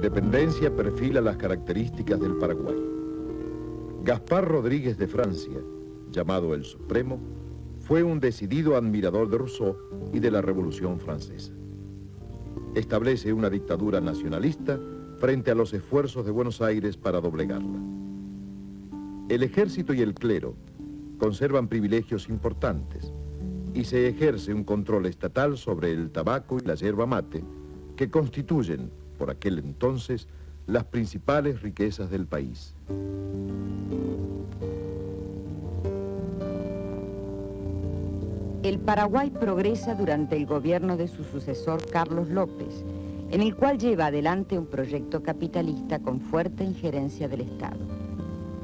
independencia perfila las características del Paraguay. Gaspar Rodríguez de Francia, llamado el Supremo, fue un decidido admirador de Rousseau y de la Revolución Francesa. Establece una dictadura nacionalista frente a los esfuerzos de Buenos Aires para doblegarla. El ejército y el clero conservan privilegios importantes y se ejerce un control estatal sobre el tabaco y la yerba mate, que constituyen, por aquel entonces, las principales riquezas del país. El Paraguay progresa durante el gobierno de su sucesor Carlos López, en el cual lleva adelante un proyecto capitalista con fuerte injerencia del Estado.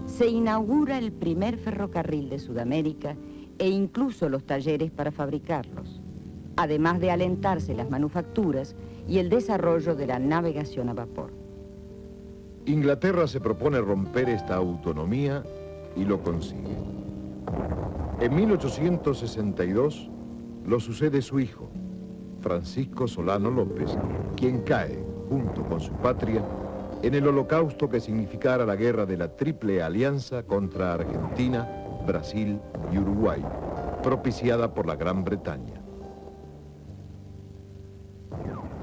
Se inaugura el primer ferrocarril de Sudamérica e incluso los talleres para fabricarlos, además de alentarse las manufacturas y el desarrollo de la navegación a vapor. Inglaterra se propone romper esta autonomía y lo consigue. En 1862 lo sucede su hijo, Francisco Solano López, quien cae, junto con su patria, en el holocausto que significara la guerra de la Triple Alianza contra Argentina, Brasil y Uruguay, propiciada por la Gran Bretaña.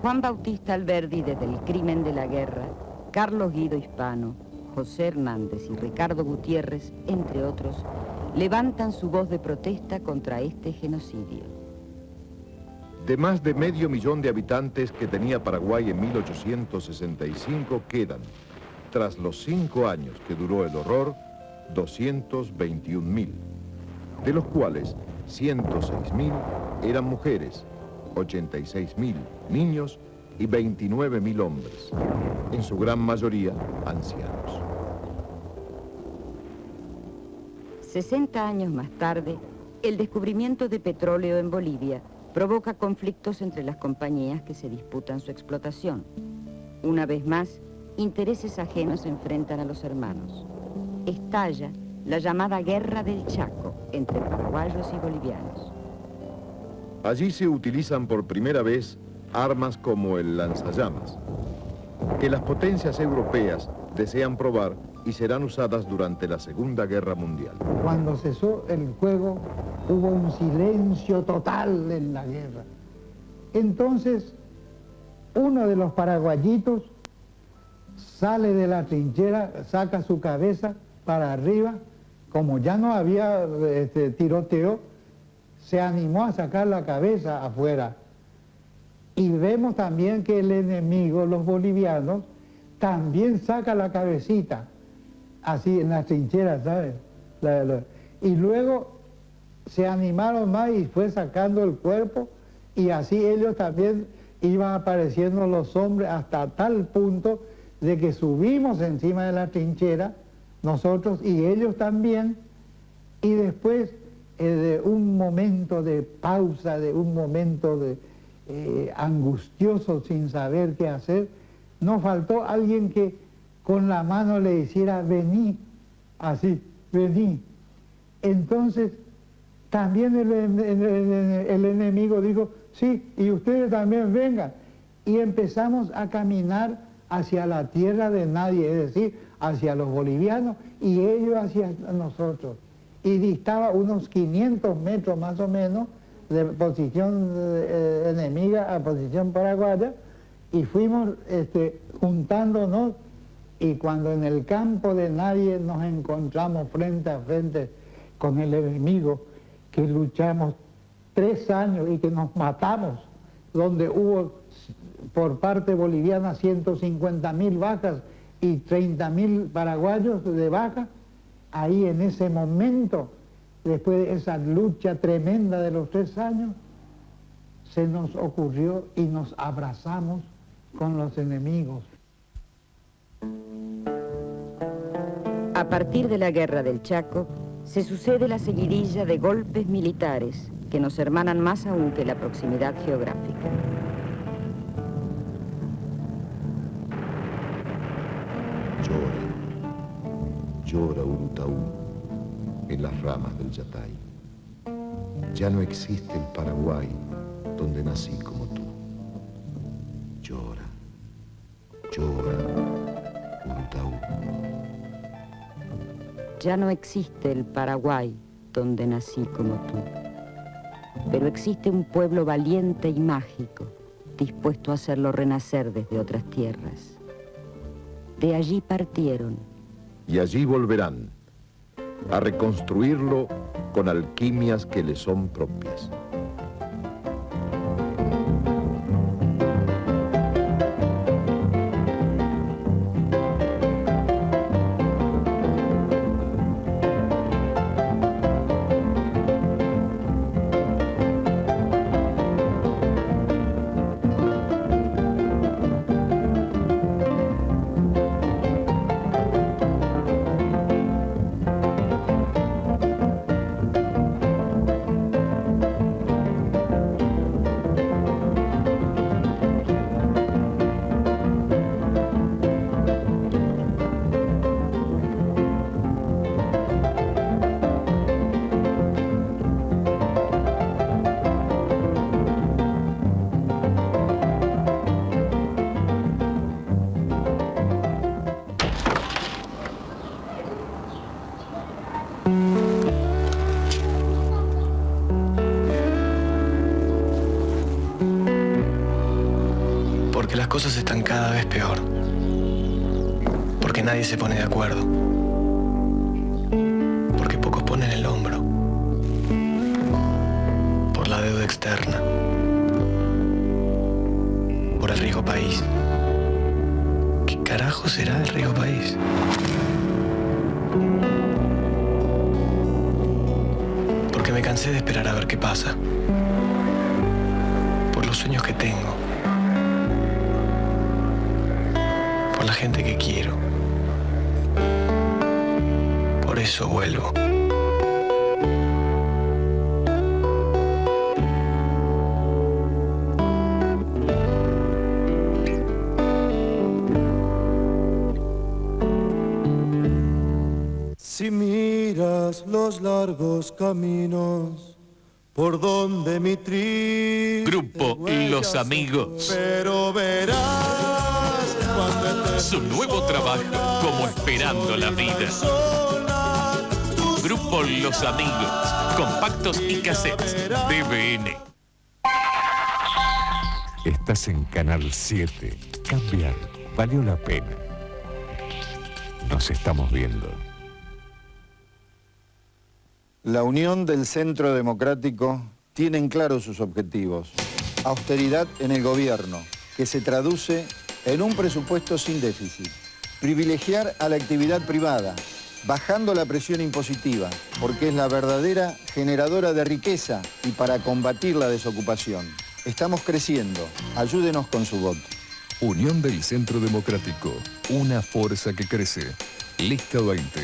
Juan Bautista Alberdi, desde El crimen de la guerra, Carlos Guido Hispano, José Hernández y Ricardo Gutiérrez, entre otros, levantan su voz de protesta contra este genocidio. De más de 500.000 de habitantes que tenía Paraguay en 1865 quedan, tras los 5 años que duró el horror, 221.000, de los cuales 106.000 eran mujeres, 86.000 niños y 29.000 hombres, en su gran mayoría ancianos. 60 años más tarde, el descubrimiento de petróleo en Bolivia provoca conflictos entre las compañías que se disputan su explotación. Una vez más, intereses ajenos se enfrentan a los hermanos. Estalla la llamada Guerra del Chaco entre paraguayos y bolivianos. Allí se utilizan por primera vez armas como el lanzallamas, que las potencias europeas desean probar y serán usadas durante la Segunda Guerra Mundial. Cuando cesó el fuego, hubo un silencio total en la guerra. Entonces, uno de los paraguayitos sale de la trinchera, saca su cabeza para arriba, como ya no había tiroteo, se animó a sacar la cabeza afuera. Y vemos también que el enemigo, los bolivianos, también saca la cabecita, así en las trincheras, ¿sabes? Y luego se animaron más y fue sacando el cuerpo, y así ellos también iban apareciendo los hombres hasta tal punto de que subimos encima de la trinchera, nosotros y ellos también, y después de un momento de pausa, de un momento de angustioso sin saber qué hacer, nos faltó alguien que con la mano le hiciera vení, así, vení. Entonces también el enemigo dijo, sí, y ustedes también vengan. Y empezamos a caminar hacia la tierra de nadie, es decir, hacia los bolivianos y ellos hacia nosotros. Y distaba unos 500 metros más o menos de posición enemiga a posición paraguaya, y fuimos juntándonos, y cuando en el campo de nadie nos encontramos frente a frente con el enemigo, que luchamos 3 años y que nos matamos, donde hubo por parte boliviana 150.000 bajas y 30.000 paraguayos de baja, ahí en ese momento, después de esa lucha tremenda de los 3 años, se nos ocurrió y nos abrazamos con los enemigos. A partir de la Guerra del Chaco, se sucede la seguidilla de golpes militares que nos hermanan más aún que la proximidad geográfica. Llora Urutaú en las ramas del Yatay. Ya no existe el Paraguay donde nací como tú. Llora, llora. Ya no existe el Paraguay donde nací como tú, pero existe un pueblo valiente y mágico, dispuesto a hacerlo renacer desde otras tierras. De allí partieron. Y allí volverán a reconstruirlo con alquimias que le son propias. Porque las cosas están cada vez peor. Porque nadie se pone de acuerdo. Porque pocos ponen el hombro. Por la deuda externa. Por el riesgo país. ¿Qué carajo será el riesgo país? Porque me cansé de esperar a ver qué pasa. Por los sueños que tengo. Por la gente que quiero. Por eso vuelvo. Si miras los largos caminos por donde mi triste Grupo Los Amigos. pero verás cuando Su nuevo trabajo como Esperando la Vida. Grupo Los Amigos. Compactos y cassettes. DBN. Estás en Canal 7. Cambiar valió la pena. Nos estamos viendo. La Unión del Centro Democrático tiene en claro sus objetivos. Austeridad en el gobierno, que se traduce en un presupuesto sin déficit. Privilegiar a la actividad privada, bajando la presión impositiva, porque es la verdadera generadora de riqueza y para combatir la desocupación. Estamos creciendo. Ayúdenos con su voto. Unión del Centro Democrático. Una fuerza que crece. Lista 20.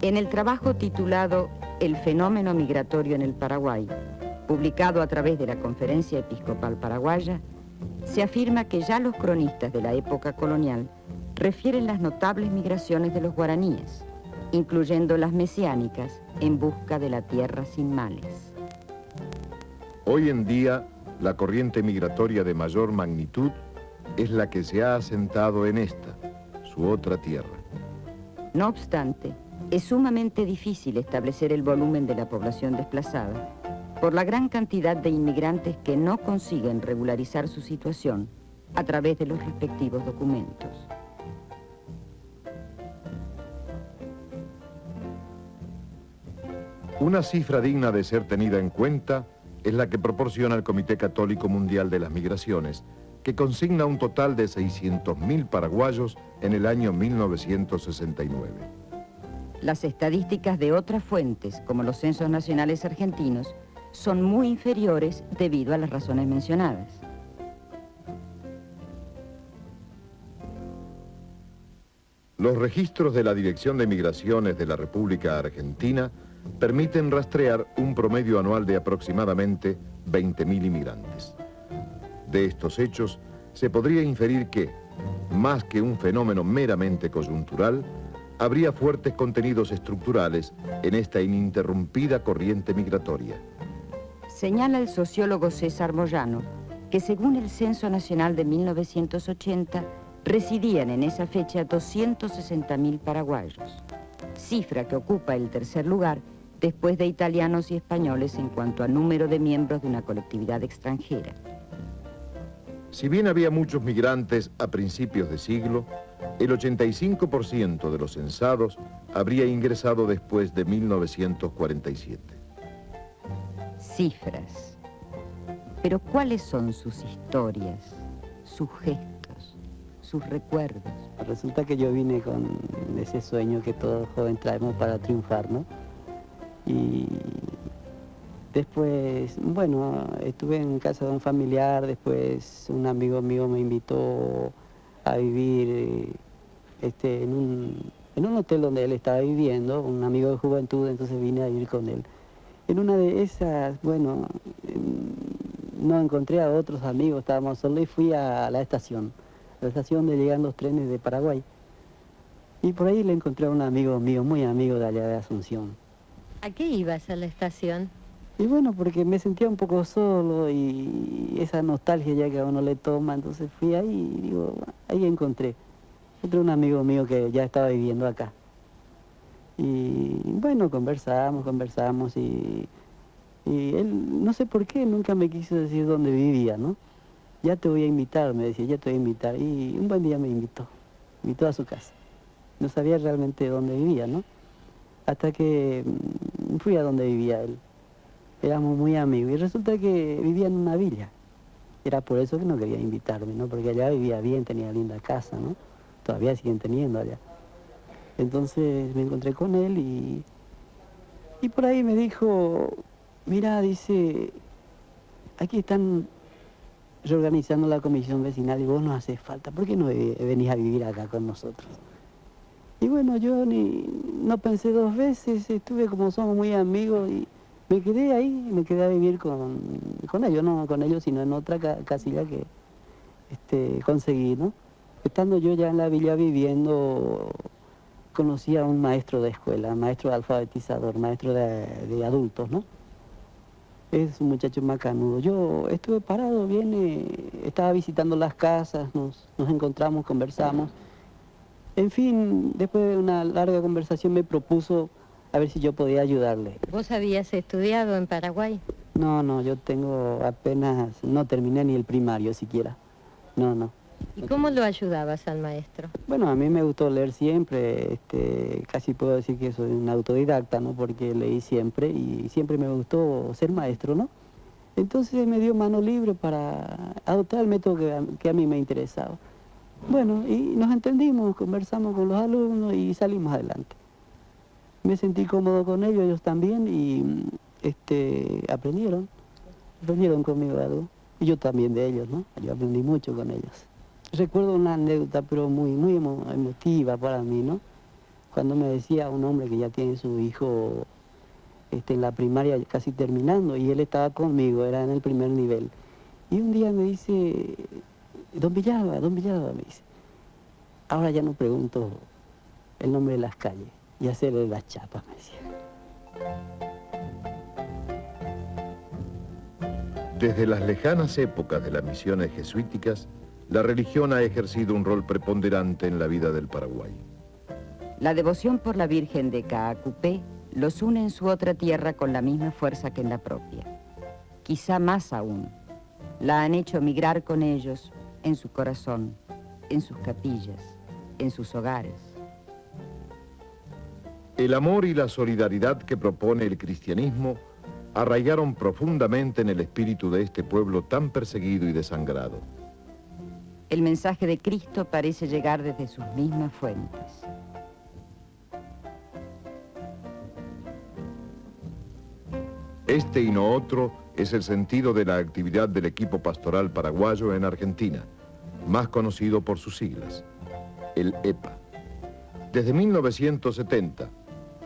En el trabajo titulado El fenómeno migratorio en el Paraguay, publicado a través de la Conferencia Episcopal Paraguaya, se afirma que ya los cronistas de la época colonial refieren las notables migraciones de los guaraníes, incluyendo las mesiánicas, en busca de la tierra sin males. Hoy en día, la corriente migratoria de mayor magnitud es la que se ha asentado en esta, su otra tierra. No obstante, es sumamente difícil establecer el volumen de la población desplazada por la gran cantidad de inmigrantes que no consiguen regularizar su situación a través de los respectivos documentos. Una cifra digna de ser tenida en cuenta es la que proporciona el Comité Católico Mundial de las Migraciones, que consigna un total de 600.000 paraguayos en el año 1969. Las estadísticas de otras fuentes, como los censos nacionales argentinos, son muy inferiores debido a las razones mencionadas. Los registros de la Dirección de Migraciones de la República Argentina permiten rastrear un promedio anual de aproximadamente 20.000 inmigrantes. De estos hechos, se podría inferir que, más que un fenómeno meramente coyuntural, habría fuertes contenidos estructurales en esta ininterrumpida corriente migratoria. Señala el sociólogo César Moyano que según el Censo Nacional de 1980, residían en esa fecha 260.000 paraguayos, cifra que ocupa el tercer lugar después de italianos y españoles en cuanto a número de miembros de una colectividad extranjera. Si bien había muchos migrantes a principios de siglo, el 85% de los censados habría ingresado después de 1947. Cifras. Pero ¿cuáles son sus historias, sus gestos, sus recuerdos? Resulta que yo vine con ese sueño que todo joven traemos para triunfar, ¿no? Y después, bueno, estuve en casa de un familiar, después un amigo mío me invitó a vivir en un hotel donde él estaba viviendo, un amigo de juventud, entonces vine a vivir con él. En una de esas, bueno, no encontré a otros amigos, estábamos solos y fui a la estación donde llegan los trenes de Paraguay. Y por ahí le encontré a un amigo mío, muy amigo de allá de Asunción. ¿A qué ibas a la estación? Y bueno, porque me sentía un poco solo y esa nostalgia ya que a uno le toma, entonces fui ahí y digo, ahí encontré un amigo mío que ya estaba viviendo acá. Y bueno, conversamos y él, no sé por qué, nunca me quiso decir dónde vivía, ¿no? Ya te voy a invitar, me decía, ya te voy a invitar. Y un buen día me invitó a su casa. No sabía realmente dónde vivía, ¿no? Hasta que fui a donde vivía él. Éramos muy amigos y resulta que vivía en una villa. Era por eso que no quería invitarme, ¿no? Porque allá vivía bien, tenía linda casa, ¿no? Todavía siguen teniendo allá. Entonces me encontré con él y por ahí me dijo, mira, dice, aquí están reorganizando la comisión vecinal y vos no haces falta, ¿por qué no venís a vivir acá con nosotros? Y bueno, yo no pensé dos veces, estuve como somos muy amigos y me quedé ahí, me quedé a vivir con ellos, no con ellos, sino en otra casilla que conseguí, ¿no? Estando yo ya en la villa viviendo, conocí a un maestro de escuela, maestro alfabetizador, maestro de adultos, ¿no? Es un muchacho macanudo. Yo estuve parado, estaba visitando las casas, nos encontramos, conversamos. En fin, después de una larga conversación me propuso a ver si yo podía ayudarle. ¿Vos habías estudiado en Paraguay? No, yo tengo apenas, no terminé ni el primario siquiera. No. ¿Y cómo lo ayudabas al maestro? Bueno, a mí me gustó leer siempre, casi puedo decir que soy un autodidacta, ¿no? Porque leí siempre y siempre me gustó ser maestro, ¿no? Entonces me dio mano libre para adoptar el método que a mí me interesaba. Bueno, y nos entendimos, conversamos con los alumnos y salimos adelante. Me sentí cómodo con ellos también y aprendieron conmigo algo. Y yo también de ellos, ¿no? Yo aprendí mucho con ellos. Recuerdo una anécdota, pero muy emotiva para mí, ¿no? Cuando me decía un hombre que ya tiene su hijo en la primaria casi terminando, y él estaba conmigo, era en el primer nivel. Y un día me dice, Don Villalba, me dice, ahora ya no pregunto el nombre de las calles, y hacerle las chapas, me decía. Desde las lejanas épocas de las misiones jesuíticas, la religión ha ejercido un rol preponderante en la vida del Paraguay. La devoción por la Virgen de Caacupé los une en su otra tierra con la misma fuerza que en la propia. Quizá más aún, la han hecho migrar con ellos en su corazón, en sus capillas, en sus hogares. El amor y la solidaridad que propone el cristianismo arraigaron profundamente en el espíritu de este pueblo tan perseguido y desangrado. El mensaje de Cristo parece llegar desde sus mismas fuentes. Este y no otro es el sentido de la actividad del equipo pastoral paraguayo en Argentina, más conocido por sus siglas, el EPA. Desde 1970,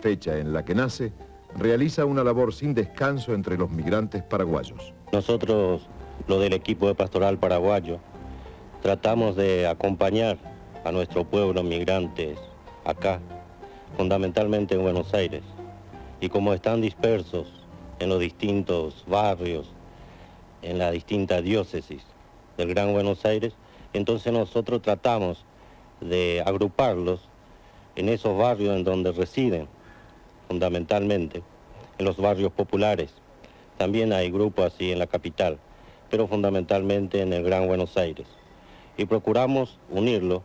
fecha en la que nace, realiza una labor sin descanso entre los migrantes paraguayos. Nosotros, lo del equipo de Pastoral Paraguayo, tratamos de acompañar a nuestro pueblo migrantes acá, fundamentalmente en Buenos Aires. Y como están dispersos en los distintos barrios, en la distinta diócesis del Gran Buenos Aires, entonces nosotros tratamos de agruparlos en esos barrios en donde residen, fundamentalmente, en los barrios populares. También hay grupos así en la capital, pero fundamentalmente en el Gran Buenos Aires. Y procuramos unirlo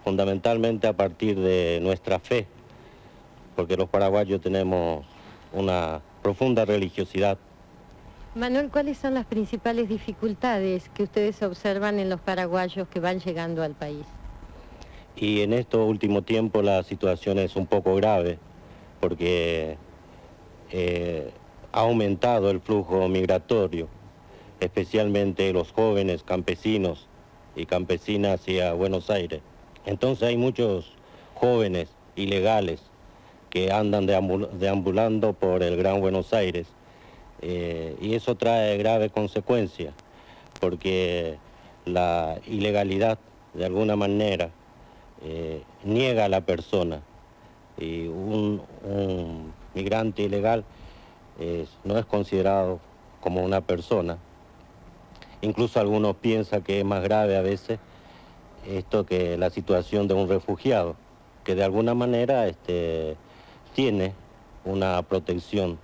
fundamentalmente a partir de nuestra fe, porque los paraguayos tenemos una profunda religiosidad. Manuel, ¿cuáles son las principales dificultades que ustedes observan en los paraguayos que van llegando al país? Y en estos últimos tiempos la situación es un poco grave, porque ha aumentado el flujo migratorio, especialmente los jóvenes campesinos y campesinas hacia Buenos Aires. Entonces hay muchos jóvenes ilegales que andan deambulando por el Gran Buenos Aires, y eso trae graves consecuencias, porque la ilegalidad, de alguna manera, niega a la persona, y un migrante ilegal no es considerado como una persona. Incluso algunos piensan que es más grave a veces esto que la situación de un refugiado, que de alguna manera tiene una protección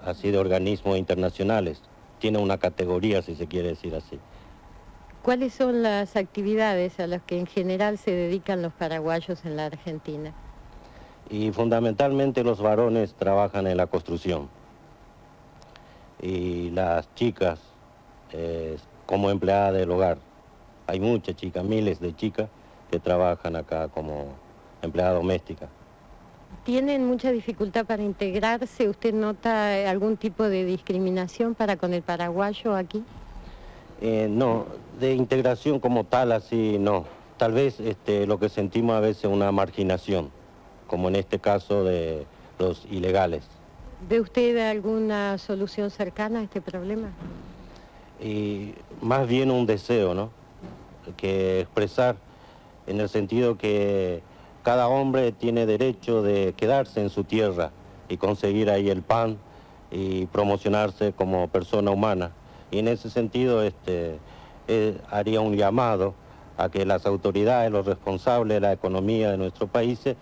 así de organismos internacionales, tiene una categoría, si se quiere decir así. ¿Cuáles son las actividades a las que en general se dedican los paraguayos en la Argentina? Y fundamentalmente los varones trabajan en la construcción y las chicas como empleadas del hogar. Hay muchas chicas, miles de chicas que trabajan acá como empleada doméstica. ¿Tienen mucha dificultad para integrarse? ¿Usted nota algún tipo de discriminación para con el paraguayo aquí? No, de integración como tal así no. Tal vez lo que sentimos a veces es una marginación, como en este caso de los ilegales. ¿Ve usted alguna solución cercana a este problema? Y más bien un deseo, ¿no? Que expresar en el sentido que cada hombre tiene derecho de quedarse en su tierra y conseguir ahí el pan y promocionarse como persona humana. Y en ese sentido haría un llamado a que las autoridades, los responsables de la economía de nuestros países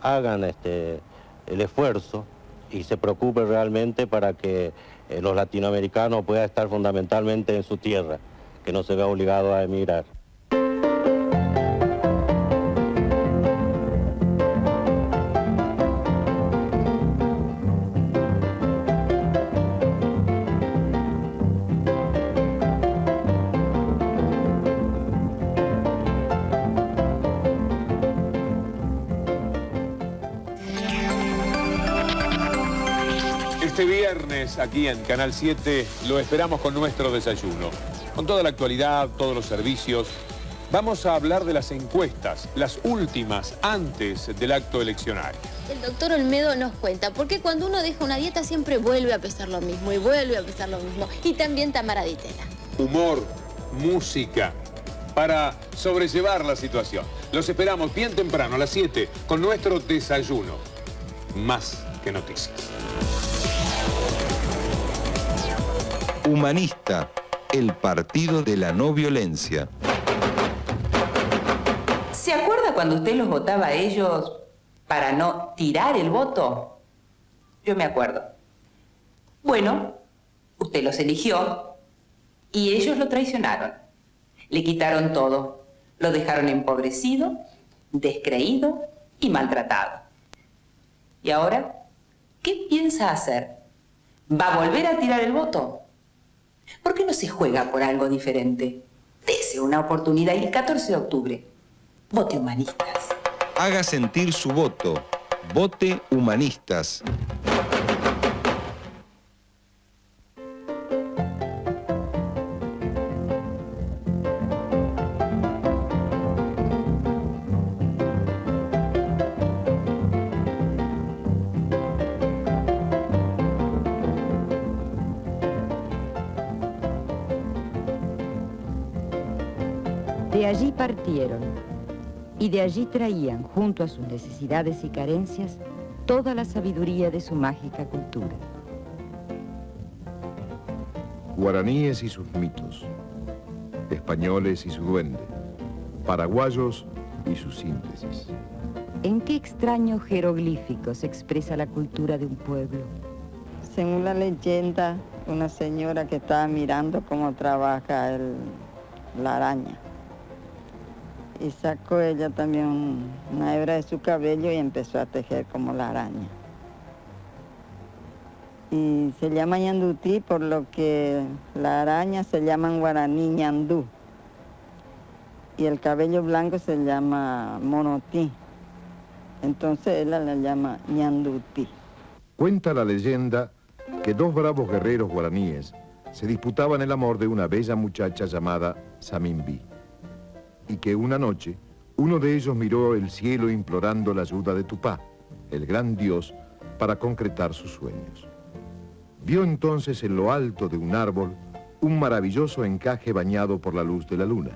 hagan el esfuerzo y se preocupen realmente para que los latinoamericanos puedan estar fundamentalmente en su tierra, que no se vea obligado a emigrar. Este viernes, aquí en Canal 7, lo esperamos con nuestro desayuno. Con toda la actualidad, todos los servicios. Vamos a hablar de las encuestas, las últimas antes del acto eleccionario. El doctor Olmedo nos cuenta por qué cuando uno deja una dieta siempre vuelve a pesar lo mismo y vuelve a pesar lo mismo. Y también Tamara Di Tella. Humor, música, para sobrellevar la situación. Los esperamos bien temprano, a las 7, con nuestro desayuno. Más que noticias. Humanista, el partido de la no violencia. ¿Se acuerda cuando usted los votaba a ellos para no tirar el voto? Yo me acuerdo. Bueno, usted los eligió y ellos lo traicionaron. Le quitaron todo. Lo dejaron empobrecido, descreído y maltratado. ¿Y ahora qué piensa hacer? ¿Va a volver a tirar el voto? ¿Por qué no se juega por algo diferente? Dese una oportunidad y el 14 de octubre, vote Humanistas. Haga sentir su voto. Vote Humanistas. De allí partieron y de allí traían, junto a sus necesidades y carencias, toda la sabiduría de su mágica cultura. Guaraníes y sus mitos, españoles y su duende, paraguayos y su síntesis. ¿En qué extraño jeroglífico se expresa la cultura de un pueblo? Según la leyenda, una señora que estaba mirando cómo trabaja la araña. Y sacó ella también una hebra de su cabello y empezó a tejer como la araña. Y se llama ñandutí por lo que la araña se llama en guaraní ñandú. Y el cabello blanco se llama monotí. Entonces ella la llama ñandutí. Cuenta la leyenda que dos bravos guerreros guaraníes se disputaban el amor de una bella muchacha llamada Samimbí, y que una noche uno de ellos miró el cielo implorando la ayuda de Tupá, el gran dios, para concretar sus sueños. Vio entonces en lo alto de un árbol un maravilloso encaje bañado por la luz de la luna,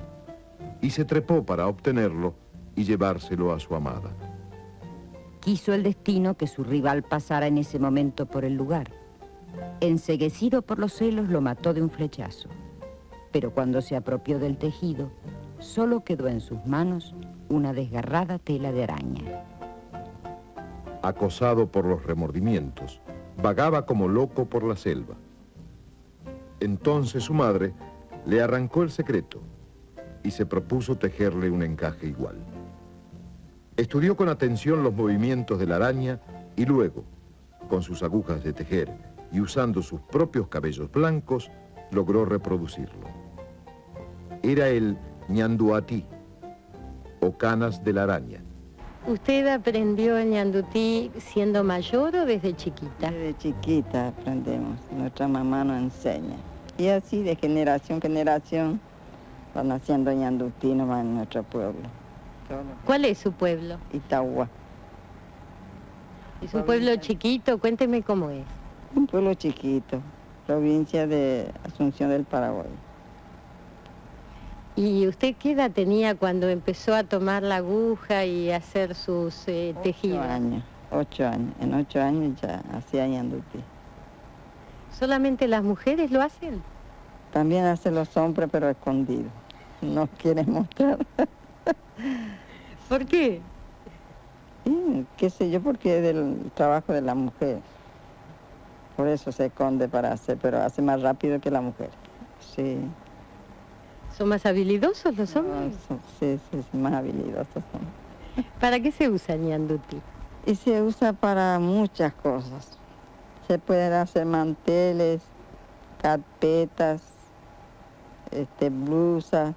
y se trepó para obtenerlo y llevárselo a su amada. Quiso el destino que su rival pasara en ese momento por el lugar. Enceguecido por los celos, lo mató de un flechazo. Pero cuando se apropió del tejido, solo quedó en sus manos una desgarrada tela de araña. Acosado por los remordimientos, vagaba como loco por la selva. Entonces su madre le arrancó el secreto y se propuso tejerle un encaje igual. Estudió con atención los movimientos de la araña y luego, con sus agujas de tejer y usando sus propios cabellos blancos, logró reproducirlo. Era el ñanduatí, o canas de la araña. ¿Usted aprendió el ñandutí siendo mayor o desde chiquita? Desde chiquita aprendemos, nuestra mamá nos enseña. Y así de generación en generación van haciendo ñandutí nomás en nuestro pueblo. ¿Cuál es su pueblo? Itagua. ¿Es un pueblo chiquito? Cuénteme cómo es. Un pueblo chiquito, provincia de Asunción del Paraguay. ¿Y usted qué edad tenía cuando empezó a tomar la aguja y a hacer sus tejidos? 8 años. En 8 años ya hacía ñandutí. ¿Solamente las mujeres lo hacen? También hacen los hombres, pero escondidos. No quieren mostrar. ¿Por qué? Sí, qué sé yo, porque es del trabajo de la mujer. Por eso se esconde para hacer, pero hace más rápido que la mujer. Sí. ¿Son más habilidosos los hombres? Sí, más habilidosos son. ¿Para qué se usa el ñandutí? Y se usa para muchas cosas. Se pueden hacer manteles, carpetas, blusas,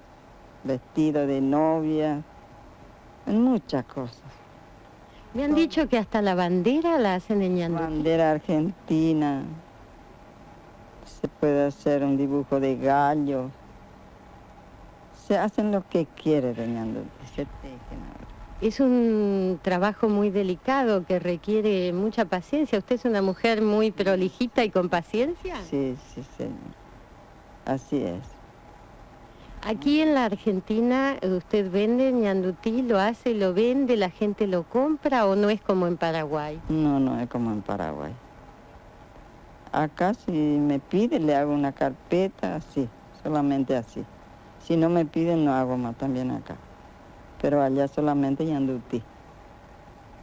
vestido de novia, muchas cosas. Me han dicho que hasta la bandera la hacen en ñandutí. Bandera argentina, se puede hacer un dibujo de gallo. Se hacen lo que quiere de ñandutí, se tejen ahora. Es un trabajo muy delicado que requiere mucha paciencia. ¿Usted es una mujer muy prolijita y con paciencia? Sí, señor. Así es. Aquí en la Argentina, ¿usted vende ñandutí, lo hace, lo vende, la gente lo compra o no es como en Paraguay? No es como en Paraguay. Acá si me piden le hago una carpeta, así, solamente así. Si no me piden no hago más también acá. Pero allá solamente ñandutí,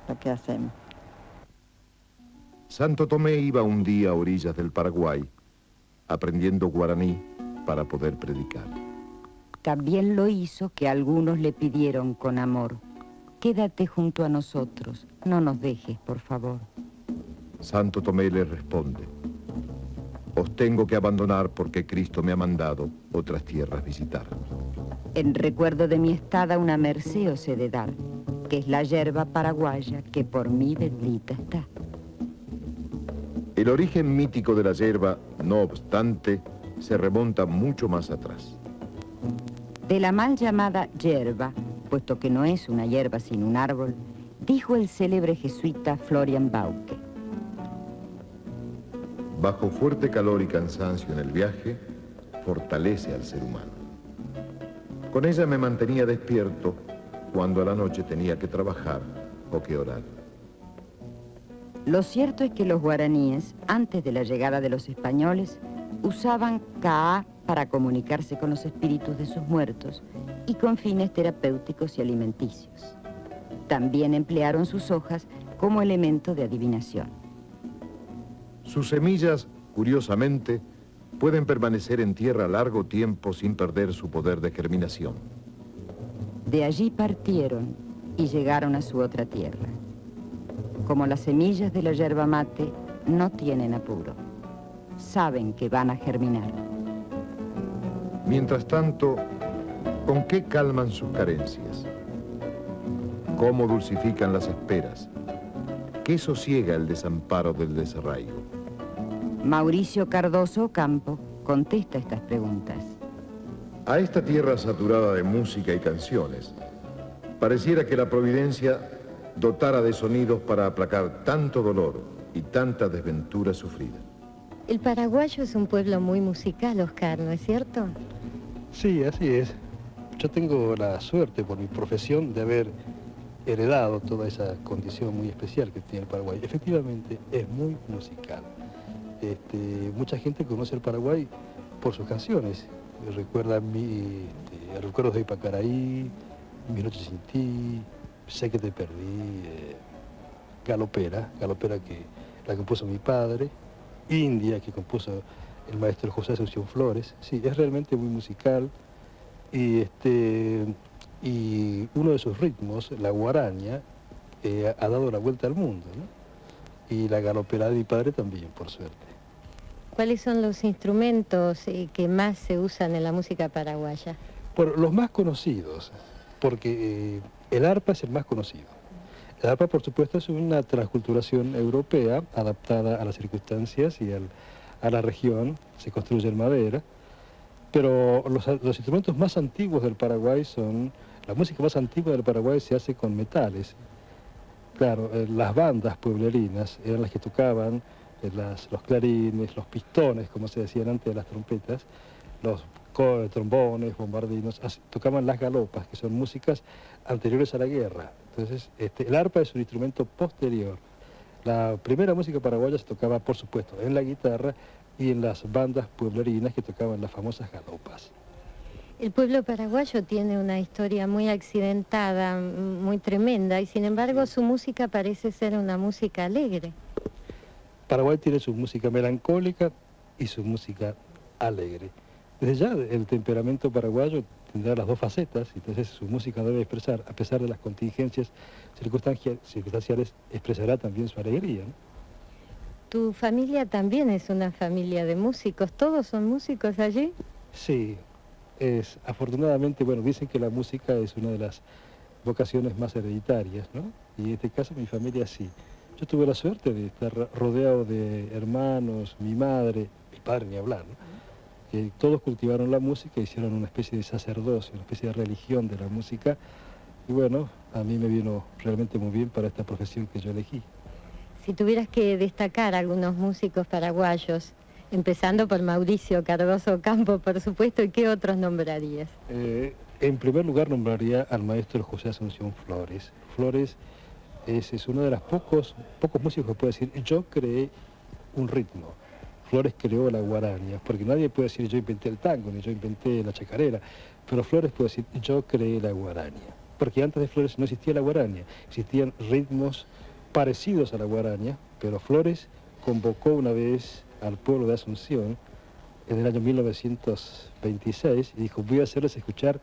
lo que hacemos. Santo Tomé iba un día a orillas del Paraguay, aprendiendo guaraní para poder predicar. También lo hizo que algunos le pidieron con amor: quédate junto a nosotros, no nos dejes, por favor. Santo Tomé le responde: os tengo que abandonar porque Cristo me ha mandado otras tierras visitar. En recuerdo de mi estada una merced os he de dar, que es la yerba paraguaya que por mí bendita está. El origen mítico de la yerba, no obstante, se remonta mucho más atrás. De la mal llamada yerba, puesto que no es una hierba sino un árbol, dijo el célebre jesuita Florian Bauke: bajo fuerte calor y cansancio en el viaje, fortalece al ser humano. Con ella me mantenía despierto cuando a la noche tenía que trabajar o que orar. Lo cierto es que los guaraníes, antes de la llegada de los españoles, usaban caá para comunicarse con los espíritus de sus muertos y con fines terapéuticos y alimenticios. También emplearon sus hojas como elemento de adivinación. Sus semillas, curiosamente, pueden permanecer en tierra largo tiempo sin perder su poder de germinación. De allí partieron y llegaron a su otra tierra. Como las semillas de la yerba mate, no tienen apuro. Saben que van a germinar. Mientras tanto, ¿con qué calman sus carencias? ¿Cómo dulcifican las esperas? ¿Qué sosiega el desamparo del desarraigo? Mauricio Cardoso Ocampo contesta estas preguntas. A esta tierra saturada de música y canciones, pareciera que la providencia dotara de sonidos para aplacar tanto dolor y tanta desventura sufrida. El paraguayo es un pueblo muy musical, Oscar, ¿no es cierto? Sí, así es. Yo tengo la suerte por mi profesión de haber heredado toda esa condición muy especial que tiene el Paraguay. Efectivamente, es muy musical. Mucha gente conoce el Paraguay por sus canciones. Recuerda Recuerdos de Ipacaraí, Mis noches sin ti, Sé que te perdí, Galopera que la compuso mi padre, India, que compuso el maestro José Asunción Flores. Sí, es realmente muy musical y uno de sus ritmos, la guaraña, ha dado la vuelta al mundo, ¿no? Y la galopera de mi padre también, por suerte. ¿Cuáles son los instrumentos que más se usan en la música paraguaya? Bueno, los más conocidos, porque el arpa es el más conocido. El arpa, por supuesto, es una transculturación europea adaptada a las circunstancias y a la región, se construye en madera, pero los instrumentos más antiguos del Paraguay la música más antigua del Paraguay se hace con metales. Claro, las bandas pueblerinas eran las que tocaban los clarines, los pistones, como se decían antes de las trompetas, los trombones, bombardinos, tocaban las galopas, que son músicas anteriores a la guerra. Entonces, el arpa es un instrumento posterior. La primera música paraguaya se tocaba, por supuesto, en la guitarra y en las bandas pueblerinas que tocaban las famosas galopas. El pueblo paraguayo tiene una historia muy accidentada, muy tremenda, y sin embargo su música parece ser una música alegre. Paraguay tiene su música melancólica y su música alegre. Desde ya el temperamento paraguayo tendrá las dos facetas, entonces su música debe expresar, a pesar de las contingencias circunstanciales, expresará también su alegría, ¿no? ¿Tu familia también es una familia de músicos? ¿Todos son músicos allí? Sí, afortunadamente, bueno, dicen que la música es una de las vocaciones más hereditarias, ¿no? Y en este caso mi familia sí. Yo tuve la suerte de estar rodeado de hermanos, mi madre, mi padre ni hablar, ¿no? Que todos cultivaron la música, hicieron una especie de sacerdocio, una especie de religión de la música. Y bueno, a mí me vino realmente muy bien para esta profesión que yo elegí. Si tuvieras que destacar algunos músicos paraguayos, empezando por Mauricio Cardoso Ocampo, por supuesto, ¿y qué otros nombrarías? En primer lugar nombraría al maestro José Asunción Flores. Flores es uno de los pocos músicos que puede decir, yo creé un ritmo. Flores creó la guaraña, porque nadie puede decir yo inventé el tango, ni yo inventé la chacarera, pero Flores puede decir yo creé la guaraña. Porque antes de Flores no existía la guaraña, existían ritmos parecidos a la guaraña, pero Flores convocó una vez al pueblo de Asunción en el año 1926 y dijo, voy a hacerles escuchar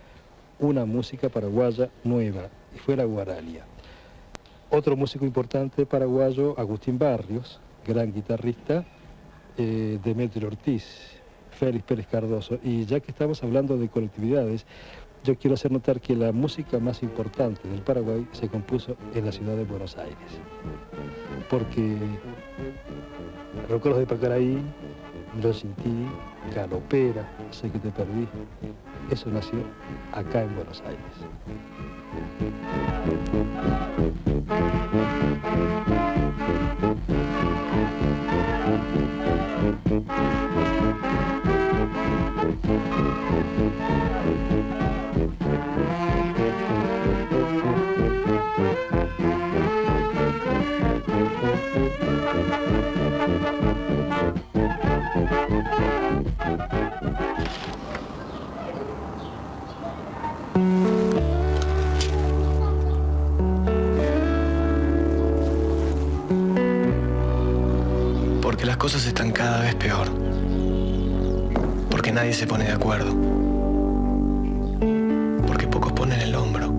una música paraguaya nueva, y fue la guaraña. Otro músico importante paraguayo, Agustín Barrios, gran guitarrista, Demetrio Ortiz, Félix Pérez Cardoso. Y ya que estamos hablando de colectividades, yo quiero hacer notar que la música más importante del Paraguay se compuso en la ciudad de Buenos Aires. Porque Recuerdos de Ipacaraí, Mis noches sin ti, Galopera, Sé que te perdí, eso nació acá en Buenos Aires. Porque las cosas están cada vez peor. Porque nadie se pone de acuerdo. Porque pocos ponen el hombro.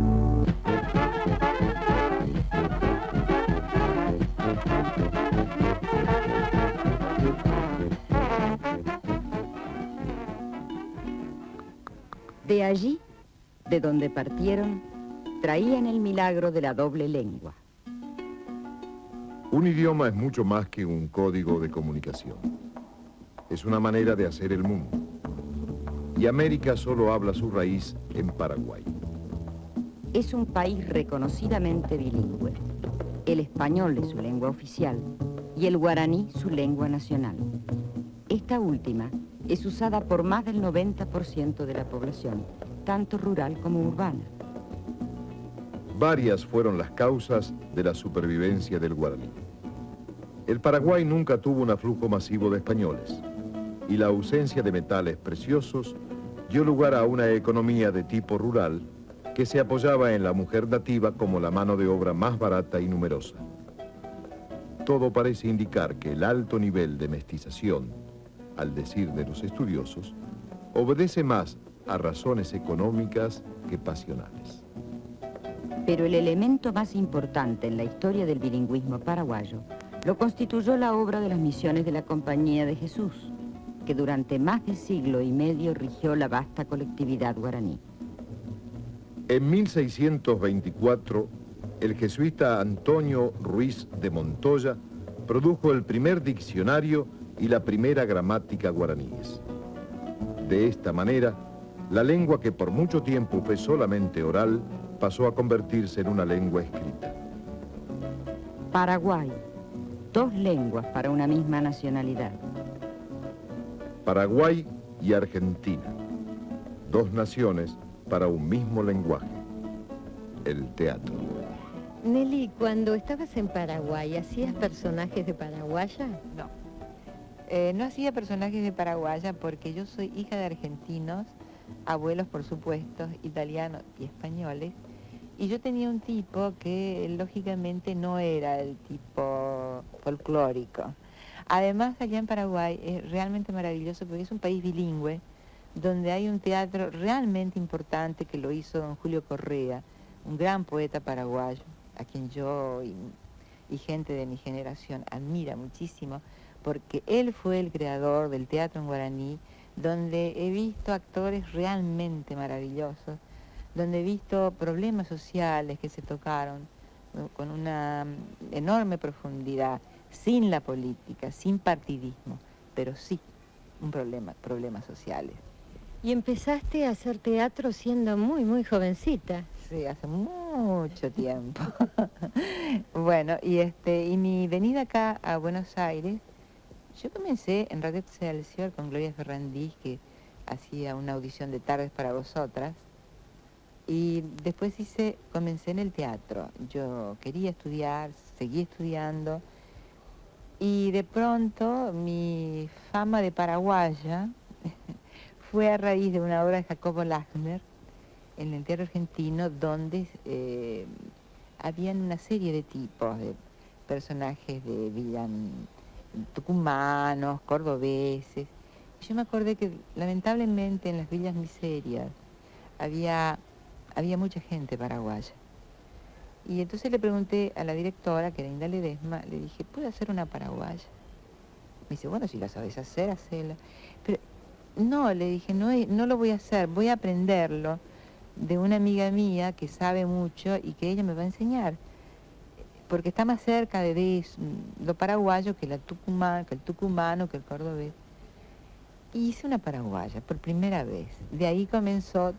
De allí, de donde partieron, traían el milagro de la doble lengua. Un idioma es mucho más que un código de comunicación. Es una manera de hacer el mundo. Y América solo habla su raíz en Paraguay. Es un país reconocidamente bilingüe. El español es su lengua oficial y el guaraní su lengua nacional. Esta última es usada por más del 90% de la población, tanto rural como urbana. Varias fueron las causas de la supervivencia del guaraní. El Paraguay nunca tuvo un aflujo masivo de españoles y la ausencia de metales preciosos dio lugar a una economía de tipo rural que se apoyaba en la mujer nativa como la mano de obra más barata y numerosa. Todo parece indicar que el alto nivel de mestización, al decir de los estudiosos, obedece más a razones económicas que pasionales. Pero el elemento más importante en la historia del bilingüismo paraguayo lo constituyó la obra de las misiones de la Compañía de Jesús, que durante más de siglo y medio rigió la vasta colectividad guaraní. En 1624, el jesuita Antonio Ruiz de Montoya produjo el primer diccionario y la primera gramática guaraníes. De esta manera, la lengua que por mucho tiempo fue solamente oral pasó a convertirse en una lengua escrita. Paraguay, dos lenguas para una misma nacionalidad. Paraguay y Argentina, dos naciones para un mismo lenguaje, el teatro. Nelly, cuando estabas en Paraguay, ¿hacías personajes de paraguaya? No. No hacía personajes de paraguaya porque yo soy hija de argentinos, abuelos por supuesto, italianos y españoles, y yo tenía un tipo que lógicamente no era el tipo folclórico. Además, allá en Paraguay es realmente maravilloso porque es un país bilingüe, donde hay un teatro realmente importante que lo hizo don Julio Correa, un gran poeta paraguayo, a quien yo y gente de mi generación admira muchísimo, porque él fue el creador del teatro en guaraní, donde he visto actores realmente maravillosos, donde he visto problemas sociales que se tocaron con una enorme profundidad, sin la política, sin partidismo, pero sí problemas sociales. Y empezaste a hacer teatro siendo muy, muy jovencita. Sí, hace mucho tiempo. Bueno, y mi venida acá a Buenos Aires, yo comencé en Radio Excelsior con Gloria Ferrandis, que hacía una audición de Tardes para Vosotras, y después comencé en el teatro. Yo quería estudiar, seguí estudiando, y de pronto mi fama de paraguaya fue a raíz de una obra de Jacobo Lachner en el Teatro Argentino, donde habían una serie de tipos de personajes de tucumanos, cordobeses. Yo me acordé que lamentablemente en las villas miserias había mucha gente paraguaya. Y entonces le pregunté a la directora, que era Inda Ledesma, le dije, ¿puedo hacer una paraguaya? Me dice, bueno, si la sabes hacer, hacela. Pero no, le dije, no lo voy a hacer, voy a aprenderlo de una amiga mía que sabe mucho y que ella me va a enseñar. Porque está más cerca de lo paraguayo que el tucumano, que el cordobés. Y hice una paraguaya por primera vez. De ahí comenzó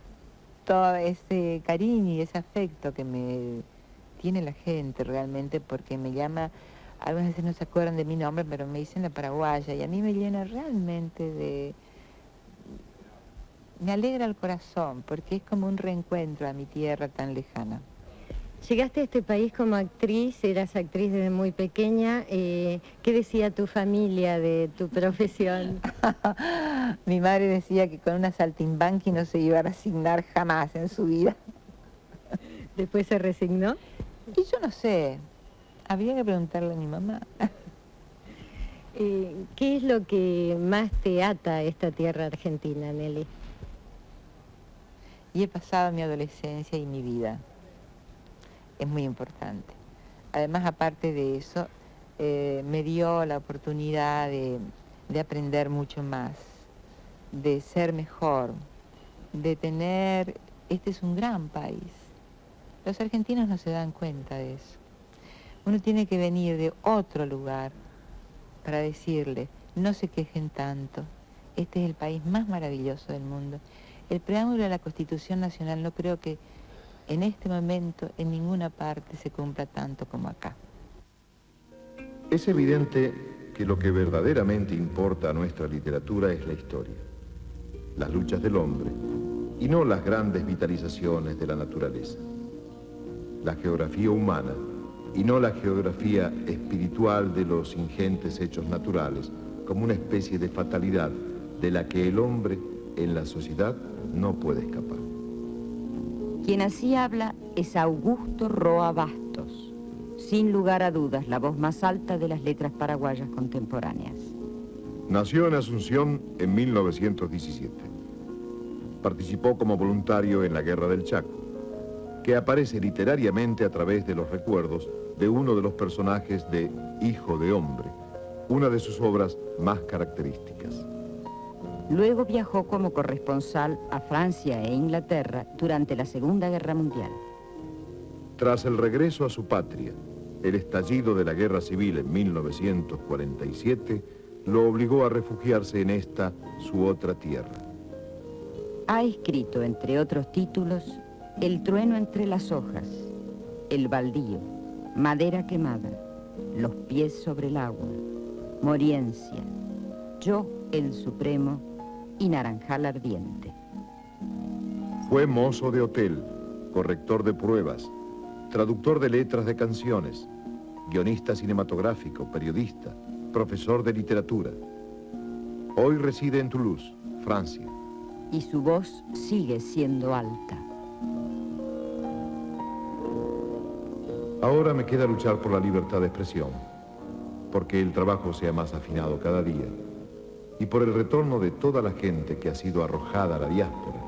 todo ese cariño y ese afecto que me tiene la gente realmente, porque me llama, algunas veces no se acuerdan de mi nombre, pero me dicen la paraguaya, y a mí me llena realmente me alegra el corazón, porque es como un reencuentro a mi tierra tan lejana. Llegaste a este país como actriz, eras actriz desde muy pequeña. ¿Qué decía tu familia de tu profesión? Mi madre decía que con una saltimbanqui no se iba a resignar jamás en su vida. ¿Después se resignó? Y yo no sé, habría que preguntarle a mi mamá. ¿Qué es lo que más te ata a esta tierra argentina, Nelly? Y he pasado mi adolescencia y mi vida. Es muy importante. Además, aparte de eso, me dio la oportunidad de aprender mucho más, de ser mejor, de tener... Este es un gran país. Los argentinos no se dan cuenta de eso. Uno tiene que venir de otro lugar para decirle, no se quejen tanto, este es el país más maravilloso del mundo. El preámbulo de la Constitución Nacional no creo que en este momento en ninguna parte se cumpla tanto como acá. Es evidente que lo que verdaderamente importa a nuestra literatura es la historia, las luchas del hombre, y no las grandes vitalizaciones de la naturaleza. La geografía humana, y no la geografía espiritual de los ingentes hechos naturales, como una especie de fatalidad de la que el hombre en la sociedad no puede escapar. Quien así habla es Augusto Roa Bastos, sin lugar a dudas la voz más alta de las letras paraguayas contemporáneas. Nació en Asunción en 1917. Participó como voluntario en la Guerra del Chaco, que aparece literariamente a través de los recuerdos de uno de los personajes de Hijo de Hombre, una de sus obras más características. Luego viajó como corresponsal a Francia e Inglaterra durante la Segunda Guerra Mundial. Tras el regreso a su patria, el estallido de la Guerra Civil en 1947 lo obligó a refugiarse en esta, su otra tierra. Ha escrito, entre otros títulos, El trueno entre las hojas, El baldío, Madera quemada, Los pies sobre el agua, Moriencia, Yo, el Supremo y Naranjal ardiente. Fue mozo de hotel, corrector de pruebas, traductor de letras de canciones, guionista cinematográfico, periodista, profesor de literatura. Hoy reside en Toulouse, Francia. Y su voz sigue siendo alta. Ahora me queda luchar por la libertad de expresión, porque el trabajo sea más afinado cada día, y por el retorno de toda la gente que ha sido arrojada a la diáspora,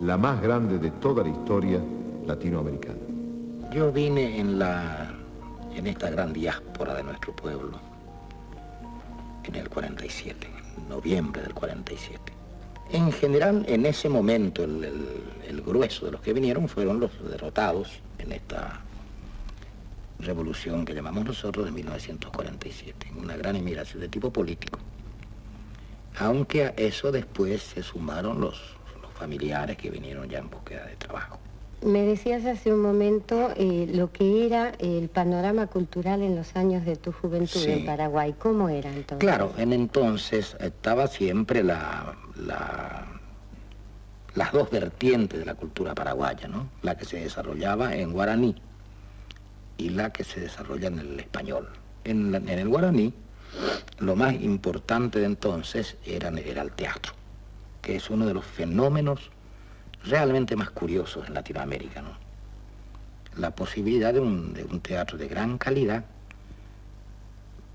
la más grande de toda la historia latinoamericana. Yo vine en esta gran diáspora de nuestro pueblo, en el 47, en noviembre del 47. En general, en ese momento, el grueso de los que vinieron fueron los derrotados en esta revolución que llamamos nosotros de 1947, una gran inmigración de tipo político. Aunque a eso después se sumaron los familiares que vinieron ya en búsqueda de trabajo. Me decías hace un momento lo que era el panorama cultural en los años de tu juventud en Paraguay. ¿Cómo era entonces? Claro, en entonces estaba siempre las dos vertientes de la cultura paraguaya, ¿no? La que se desarrollaba en guaraní y la que se desarrolla en el español. En el guaraní, lo más importante de entonces era el teatro, que es uno de los fenómenos realmente más curiosos en Latinoamérica, ¿no? La posibilidad de un teatro de gran calidad,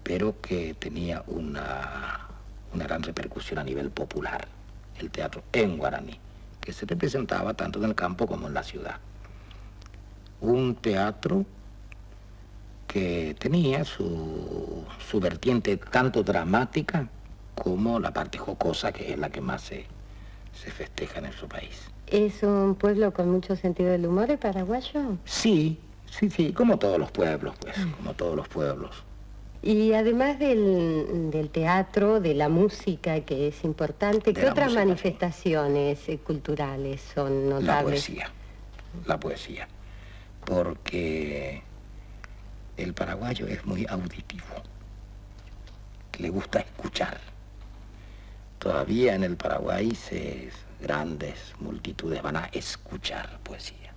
pero que tenía una gran repercusión a nivel popular, el teatro en guaraní, que se representaba tanto en el campo como en la ciudad. Un teatro que tenía su vertiente tanto dramática como la parte jocosa, que es la que más se festeja en nuestro país. ¿Es un pueblo con mucho sentido del humor el paraguayo? Sí, como todos los pueblos, pues, como todos los pueblos. Y además del teatro, de la música, que es importante, ¿qué otras manifestaciones culturales son notables? La poesía, porque el paraguayo es muy auditivo, le gusta escuchar. Todavía en el Paraguay grandes multitudes van a escuchar poesía.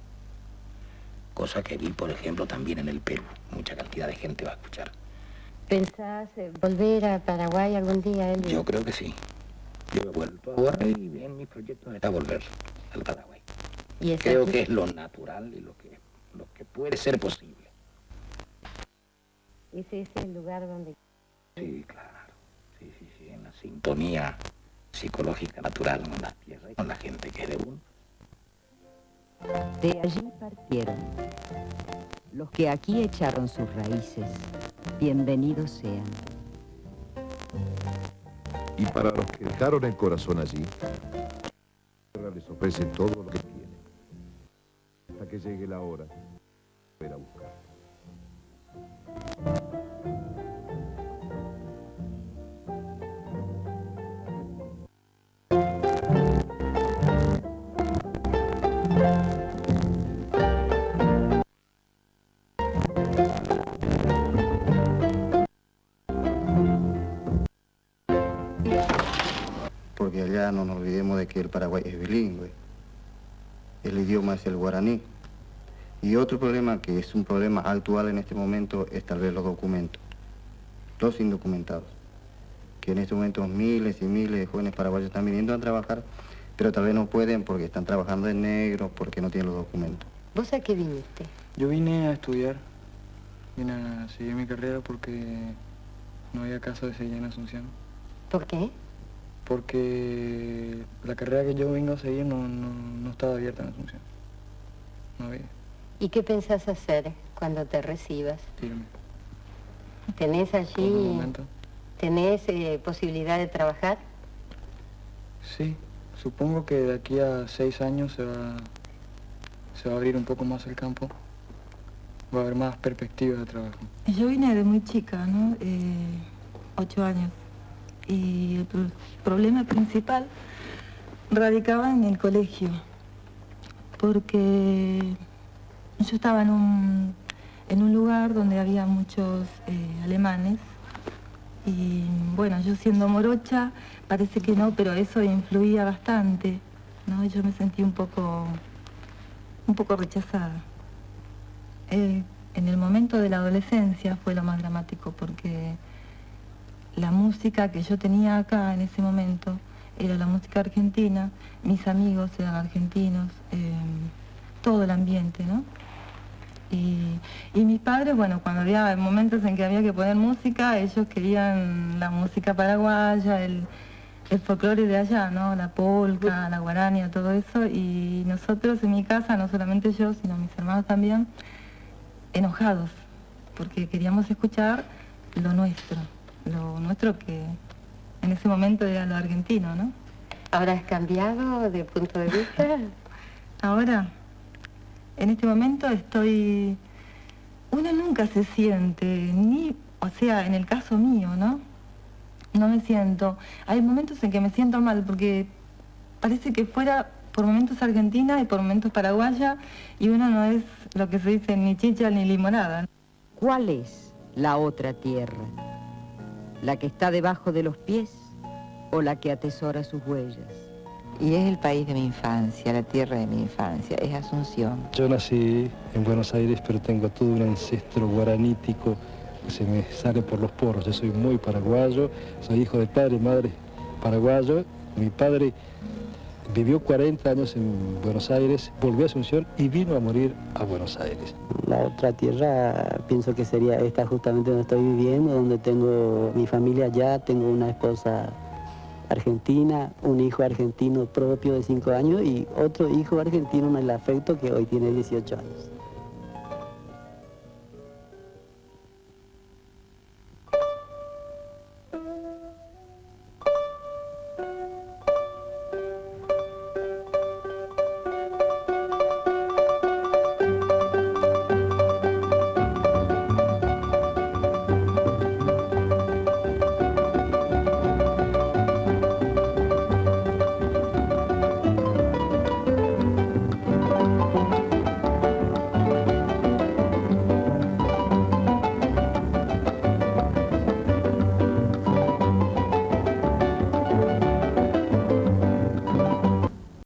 cosa que vi, por ejemplo, también en el Perú. Mucha cantidad de gente va a escuchar. ¿Pensás volver a Paraguay algún día, Elio? Yo creo que sí. Yo he vuelto ahora y en mis proyectos está volver al Paraguay. ¿Y creo que es lo natural y lo que puede ser posible. Ese es el lugar donde... Sí, claro. Sí, en la sintonía psicológica natural con la tierra y con la gente que es de uno. De allí partieron. Los que aquí echaron sus raíces, bienvenidos sean. Y para los que dejaron el corazón allí, la tierra les ofrece todo lo que tiene, hasta que llegue la hora de volver a buscar. Porque allá no nos olvidemos de que el Paraguay es bilingüe. El idioma es el guaraní. Y otro problema que es un problema actual en este momento es tal vez los documentos, los indocumentados. Que en este momento miles y miles de jóvenes paraguayos están viniendo a trabajar, pero tal vez no pueden porque están trabajando en negro, porque no tienen los documentos. ¿Vos a qué viniste? Yo vine a estudiar, vine a seguir mi carrera porque no había caso de seguir en Asunción. ¿Por qué? Porque la carrera que yo vengo a seguir no estaba abierta en Asunción. No había. ¿Y qué pensás hacer cuando te recibas? Irme. ¿Tenés allí, tenés posibilidad de trabajar? Sí, supongo que de aquí a 6 años se va a abrir un poco más el campo. Va a haber más perspectivas de trabajo. Yo vine de muy chica, ¿no? 8 años. Y el problema principal radicaba en el colegio. Porque yo estaba en un lugar donde había muchos alemanes. Y bueno, yo siendo morocha, parece que no, pero eso influía bastante, ¿no? Yo me sentí un poco rechazada. En el momento de la adolescencia fue lo más dramático porque la música que yo tenía acá en ese momento era la música argentina, mis amigos eran argentinos, todo el ambiente, ¿no? Y mis padres, bueno, cuando había momentos en que había que poner música, ellos querían la música paraguaya, el folclore de allá, ¿no? La polca, la guarania, todo eso. Y nosotros en mi casa, no solamente yo, sino mis hermanos también, enojados, porque queríamos escuchar lo nuestro que en ese momento era lo argentino, ¿no? ¿Ahora has cambiado de punto de vista? Ahora, en este momento uno nunca se siente, o sea, en el caso mío, ¿no? No me siento. Hay momentos en que me siento mal porque parece que fuera por momentos argentina y por momentos paraguaya y uno no es lo que se dice ni chicha ni limonada. ¿Cuál es la otra tierra? ¿La que está debajo de los pies o la que atesora sus huellas? Y es el país de mi infancia, la tierra de mi infancia, es Asunción. Yo nací en Buenos Aires, pero tengo todo un ancestro guaranítico que se me sale por los poros. Yo soy muy paraguayo, soy hijo de padre y madre paraguayo. Mi padre vivió 40 años en Buenos Aires, volvió a Asunción y vino a morir a Buenos Aires. La otra tierra pienso que sería esta justamente donde estoy viviendo, donde tengo mi familia allá, tengo una esposa argentina, un hijo argentino propio de 5 años y otro hijo argentino en el afecto que hoy tiene 18 años.